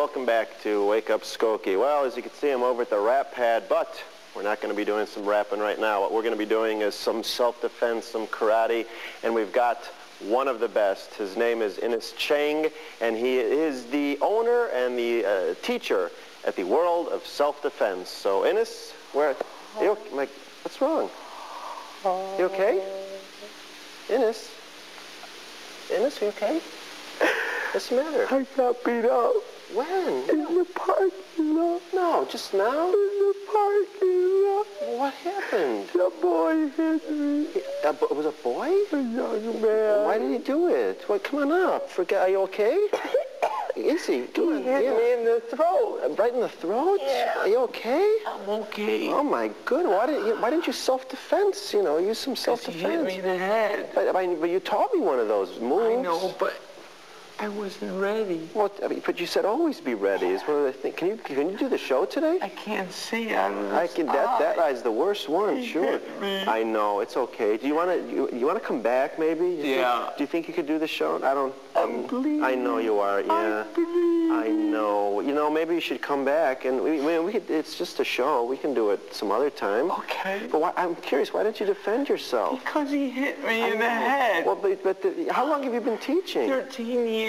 welcome back to Wake Up Skokie. Well, as you can see, I'm over at the rap pad, but we're not going to be doing some rapping right now. What we're going to be doing is some self-defense, some karate, and we've got one of the best. His name is Innis Chang, and he is the owner and the teacher at the World of Self-Defense. So, Innis, what's wrong? You okay? Innis? Innis, you okay? What's the matter? I got beat up. When? In the parking lot. No, just now? In the parking lot. What happened? The boy hit me. It was a boy? A young man. Why did he do it? Well, come on up. Are you okay? Is he? Come on. He hit me in the throat. Right in the throat? Yeah. Are you okay? I'm okay. Oh my goodness! Why didn't you self-defense? You know, use some self-defense. He hit me in the head. But you taught me one of those moves. I know, but I wasn't ready. Well, but you said always be ready. Is one of the things. Can you do the show today? I can't see out of this That eye's the worst one. He Sure. hit me. I know. It's okay. Do you want to come back maybe? Yeah. Do you think you could do the show? I don't. I'm bleeding. I know you are. Yeah. I'm bleeding. I know. You know, maybe you should come back, and we could, it's just a show. We can do it some other time. Okay. But I'm curious. Why didn't you defend yourself? Because he hit me in the head. Well, how long have you been teaching? 13 years.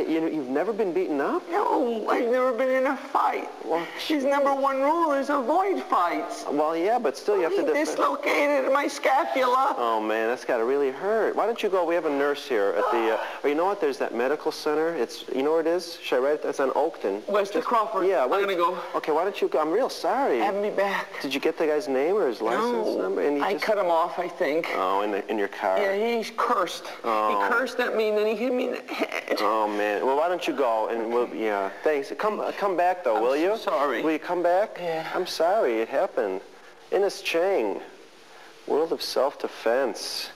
You've never been beaten up? No, I've never been in a fight. Well, His number one rule is avoid fights. Well, yeah, but still you have to defend. Dislocated my scapula. Oh, man, that's got to really hurt. Why don't you go? We have a nurse here at the... oh, you know what? There's that medical center. You know where it is? Should I write it? That's on Oakton. Western Crawford. Yeah. I'm going to go. Okay, why don't you go? I'm real sorry. Have me back. Did you get the guy's name or his license number? And I cut him off, I think. Oh, in your car? Yeah, he's cursed. Oh. He cursed at me and then he hit me in the head. Oh, man. Well, why don't you go? And yeah, thanks. Come back, though, will you? I'm sorry. Will you come back? Yeah. I'm sorry. It happened. Innis Chang, World of Self-Defense.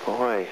Boy.